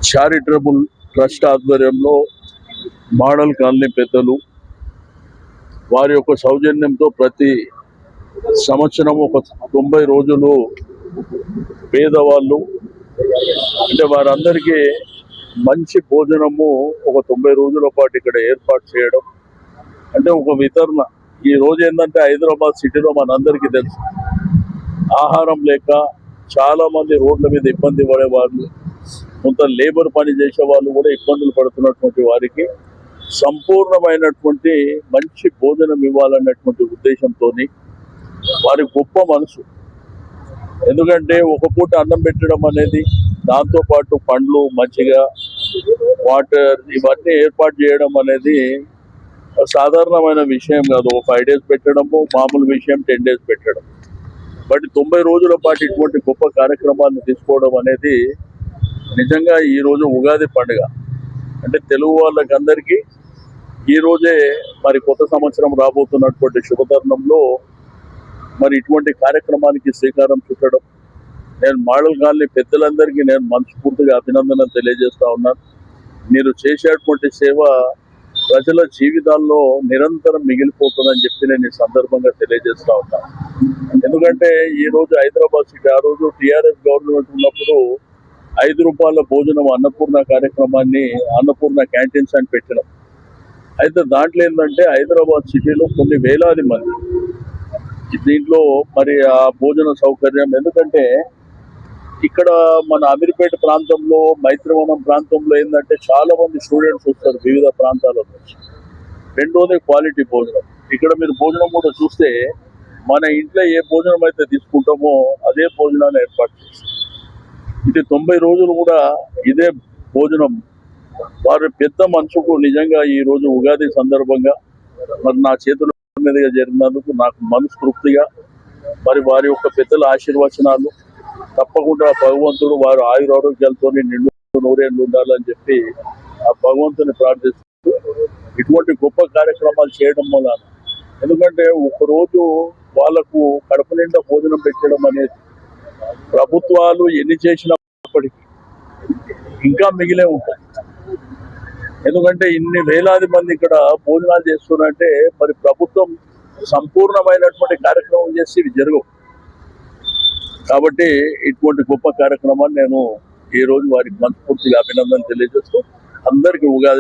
Charitable trust ఆధ్వర్యంలో model colony పెద్దలు వారి యొక్క సౌజన్యంతో ప్రతి సంవత్సరం ఒక 90 రోజులు పేదవాళ్ళు అంటే వారందరికీ మంచి భోజనము ఒక 90 రోజుల పాటు ఇక్కడ ఏర్పాటు చేయడం అంటే ఒక వితరణ. ఈ రోజు ఏంటంటే హైదరాబాద్ సిటీలో మనందరికీ తెలుసు, ఆహారం లేక చాలా మంది రోడ్ల మీద ఇబ్బంది పడే వాళ్ళు, కొంత లేబర్ పని చేసే వాళ్ళు కూడా ఇబ్బందులు పడుతున్నటువంటి వారికి సంపూర్ణమైనటువంటి మంచి భోజనం ఇవ్వాలన్నటువంటి ఉద్దేశంతో వారి గొప్ప మనసు. ఎందుకంటే ఒక పూట అన్నం పెట్టడం అనేది, దాంతోపాటు పండ్లు, మజ్జిగ, వాటర్ ఇవన్నీ ఏర్పాటు చేయడం అనేది సాధారణమైన విషయం కాదు. ఒక 5 days పెట్టడము మామూలు విషయం, 10 days పెట్టడం. బట్ 90 రోజుల పాటు ఇటువంటి గొప్ప కార్యక్రమాన్ని తీసుకోవడం అనేది నిజంగా ఈరోజు ఉగాది పండుగ అంటే తెలుగు వాళ్ళకందరికీ ఈ రోజే మరి కొత్త సంవత్సరం రాబోతున్నటువంటి శుభతరుణంలో మరి ఇటువంటి కార్యక్రమానికి శ్రీకారం చుట్టడం, నేను మోడల్ కాలనీ పెద్దలందరికీ నేను మనస్ఫూర్తిగా అభినందనలు తెలియజేస్తా ఉన్నాను. మీరు చేసేటువంటి సేవ ప్రజల జీవితాల్లో నిరంతరం మిగిలిపోతుందని చెప్పి నేను ఈ సందర్భంగా తెలియజేస్తా ఉన్నాను. ఎందుకంటే ఈ రోజు హైదరాబాద్ సిటీ, ఆ రోజు టీఆర్ఎస్ గవర్నమెంట్ ఉన్నప్పుడు 5 రూపాయల భోజనం అన్నపూర్ణ కార్యక్రమాన్ని అన్నపూర్ణ క్యాంటీన్స్ అని పెట్టినాం. అయితే దాంట్లో ఏంటంటే హైదరాబాద్ సిటీలో కొన్ని వేలాది మంది దీంట్లో మరి ఆ భోజన సౌకర్యం, ఎందుకంటే ఇక్కడ మన అమీర్పేట ప్రాంతంలో, మైత్రివనం ప్రాంతంలో ఏంటంటే చాలా మంది స్టూడెంట్స్ వస్తారు వివిధ ప్రాంతాల నుంచి. రెండోది క్వాలిటీ భోజనం. ఇక్కడ మీరు భోజనం కూడా చూస్తే మన ఇంట్లో ఏ భోజనం అయితే తీసుకుంటామో అదే భోజనాన్ని ఏర్పాటు చేస్తారు. ఇది 90 రోజులు కూడా ఇదే భోజనం. వారి పెద్ద మనసుకు నిజంగా ఈ రోజు ఉగాది సందర్భంగా మరి నా చేతుల మీదుగా జరిగినందుకు నాకు మనస్ఫూర్తిగా మరి వారి యొక్క పెద్దల ఆశీర్వచనాలు తప్పకుండా భగవంతుడు వారు ఆయురారోగ్యాలతో నిండు నూరేళ్ళు ఉండాలని చెప్పి ఆ భగవంతుని ప్రార్థిస్తూ ఇటువంటి గొప్ప కార్యక్రమాలు చేయడం వల్ల, ఎందుకంటే ఒకరోజు వాళ్లకు కడుపు నిండా భోజనం పెట్టడం అనేది ప్రభుత్వాలు ఎన్ని చేసినప్పటికీ ఇంకా మిగిలే ఉంటాయి. ఎందుకంటే ఇన్ని వేలాది మంది ఇక్కడ భోజనాలు చేస్తున్నారంటే మరి ప్రభుత్వం సంపూర్ణమైనటువంటి కార్యక్రమం చేసి ఇవి జరగవు. కాబట్టి ఇటువంటి గొప్ప కార్యక్రమాన్ని నేను ఈ రోజు వారికి మనస్ఫూర్తిగా అభినందనలు తెలియజేస్తూ అందరికీ ఉగాది